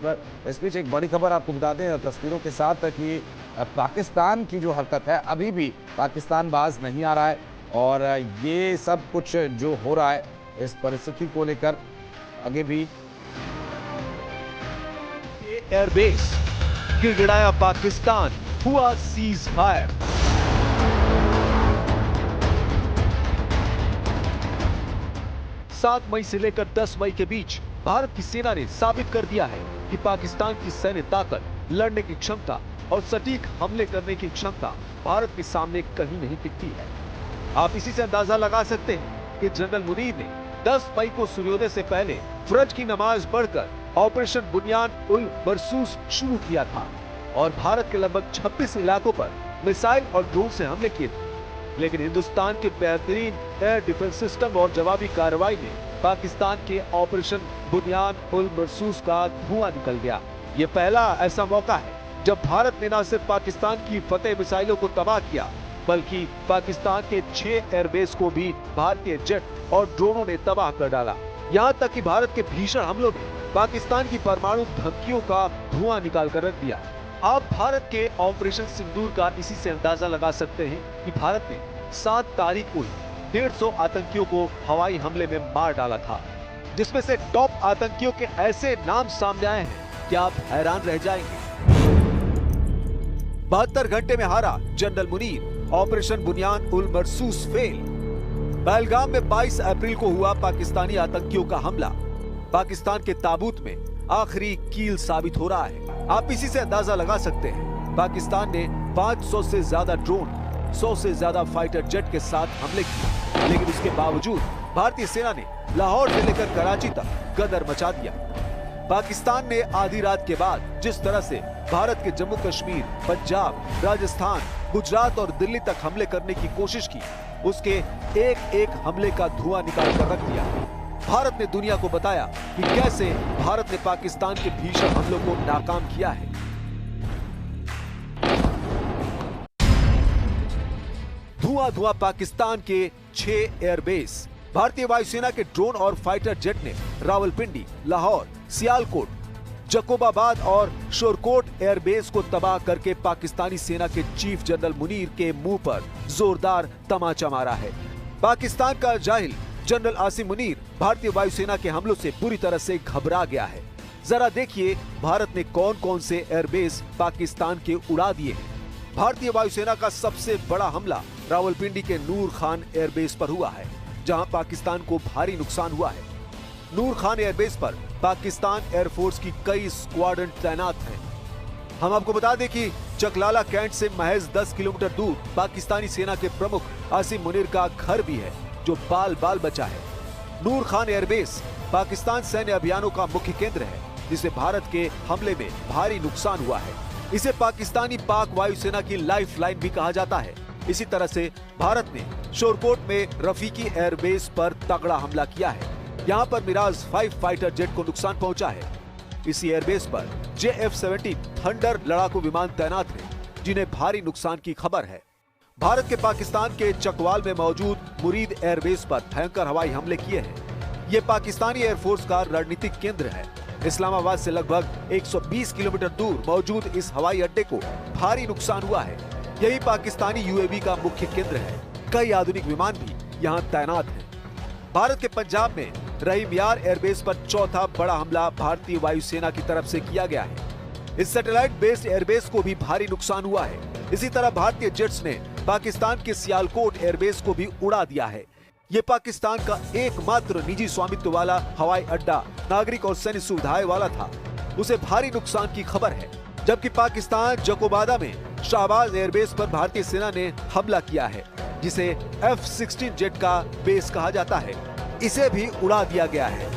पर। इस बीच एक बड़ी खबर आपको बता दें तस्वीरों के साथ कि पाकिस्तान की जो हरकत है अभी भी पाकिस्तान बाज नहीं आ रहा है और ये सब कुछ जो हो रहा है इस परिस्थिति को लेकर आगे भी एयरबेस गिड़गिड़ाया पाकिस्तान, हुआ सीज फायर। सात मई से लेकर 10 मई के बीच भारत की सेना ने साबित कर दिया है कि पाकिस्तान की सैन्य ताकत, लड़ने की क्षमता और सटीक हमले करने की क्षमता भारत के सामने कहीं नहीं टिकती है। आप इसी से अंदाजा लगा सकते हैं कि जनरल मुनीर ने 10 मई को सूर्योदय से पहले फर्ज की नमाज पढ़कर ऑपरेशन बुनियान उल मरसूस शुरू किया था और भारत के लगभग 26 इलाकों पर मिसाइल और ड्रोन से हमले किए थे। लेकिन हिंदुस्तान के बेहतरीन एयर डिफेंस सिस्टम और जवाबी कार्रवाई में पाकिस्तान के ऑपरेशन बुनियान उल मरसूस का धुआं निकल गया। ये पहला ऐसा मौका है जब भारत ने न सिर्फ पाकिस्तान की फतेह मिसाइलों को तबाह किया बल्कि पाकिस्तान के 6 एयरबेस को भी भारतीय जेट और ड्रोनों ने तबाह कर डाला। यहाँ तक कि भारत के भीषण हमलों ने पाकिस्तान की परमाणु धमकियों का धुआं निकाल कर रख दिया। आप भारत के ऑपरेशन सिंदूर का इसी से अंदाजा लगा सकते हैं कि भारत ने 7 तारीख को 150 आतंकियों को हवाई हमले में मार डाला था, जिसमें से टॉप आतंकियों के ऐसे नाम सामने आए हैं कि आप हैरान रह जाएंगे। 72 घंटे में हारा जनरल मुनीर, ऑपरेशन बुनियान उल मरसूस फेल। पहलगाम में 22 अप्रैल को हुआ पाकिस्तानी आतंकियों का हमला पाकिस्तान के ताबूत में आखिरी कील साबित हो रहा है। आप इसी से अंदाजा लगा सकते हैं पाकिस्तान ने 500 से ज्यादा ड्रोन, 100 से ज्यादा फाइटर जेट के साथ हमले किए, लेकिन उसके बावजूद भारतीय सेना ने लाहौर से लेकर कराची तक गदर मचा दिया। पाकिस्तान ने आधी रात के बाद जिस तरह से भारत के जम्मू कश्मीर, पंजाब, राजस्थान, गुजरात और दिल्ली तक हमले करने की कोशिश की, उसके एक एक हमले का धुआं निकाल कर रख दिया। भारत ने दुनिया को बताया कि कैसे भारत ने पाकिस्तान के भीषण हमलों को नाकाम किया है। धुआं धुआं पाकिस्तान के 6 एयरबेस। भारतीय वायुसेना के ड्रोन और फाइटर जेट ने रावलपिंडी, लाहौर, सियालकोट, जकोबाबाद और शोरकोट एयरबेस को तबाह करके पाकिस्तानी सेना के चीफ जनरल मुनीर के मुंह पर जोरदार तमाचा मारा है। पाकिस्तान का जाहिल जनरल आसिम मुनीर भारतीय वायुसेना के हमलों से बुरी तरह से घबरा गया है। जरा देखिए भारत ने कौन कौन से एयरबेस पाकिस्तान के उड़ा दिए हैं। भारतीय वायुसेना का सबसे बड़ा हमला रावलपिंडी के नूर खान एयरबेस पर हुआ है, जहां पाकिस्तान को भारी नुकसान हुआ है। नूर खान एयरबेस पर पाकिस्तान एयरफोर्स की कई स्क्वाड्रन तैनात हैं। हम आपको बता दें कि चकलाला कैंट से महज 10 किलोमीटर दूर पाकिस्तानी सेना के प्रमुख आसिम मुनीर का घर भी है, जो बाल बाल बचा है। नूर खान एयरबेस पाकिस्तान सैन्य अभियानों का मुख्य केंद्र है, जिसे भारत के हमले में भारी नुकसान हुआ है। इसे पाकिस्तानी पाक वायुसेना की लाइफ लाइन भी कहा जाता है। इसी तरह से भारत ने शोरकोट में रफीकी एयरबेस पर तगड़ा हमला किया है। यहाँ पर मिराज 5 फाइटर जेट को नुकसान पहुंचा है। इसी एयरबेस पर JF-17 थंडर लड़ाकू विमान तैनात हैं, जिन्हें भारी नुकसान की खबर है। भारत के पाकिस्तान के चकवाल में मौजूद मुरीद एयरबेस पर भयंकर हवाई हमले किए हैं। ये पाकिस्तानी एयरफोर्स का रणनीतिक केंद्र है। इस्लामाबाद से लगभग 120 किलोमीटर दूर मौजूद इस हवाई अड्डे को भारी नुकसान हुआ है। यही पाकिस्तानी UAV का मुख्य केंद्र है। कई आधुनिक विमान भी यहाँ तैनात हैं। भारत के पंजाब में रहीम यार एयरबेस पर चौथा बड़ा हमला भारतीय वायुसेना की तरफ से किया गया है। इस सैटेलाइट बेस्ड एयरबेस को भी भारी नुकसान हुआ है। इसी तरह भारतीय जेट्स ने पाकिस्तान के सियालकोट एयरबेस को भी उड़ा दिया है। ये पाकिस्तान का एकमात्र निजी स्वामित्व वाला हवाई अड्डा नागरिक और सैन्य सुविधाएं वाला था। उसे भारी नुकसान की खबर है। जबकि पाकिस्तान जकोबादा में शाहबाज एयरबेस पर भारतीय सेना ने हमला किया है, जिसे F-16 जेट का बेस कहा जाता है। इसे भी उड़ा दिया गया है।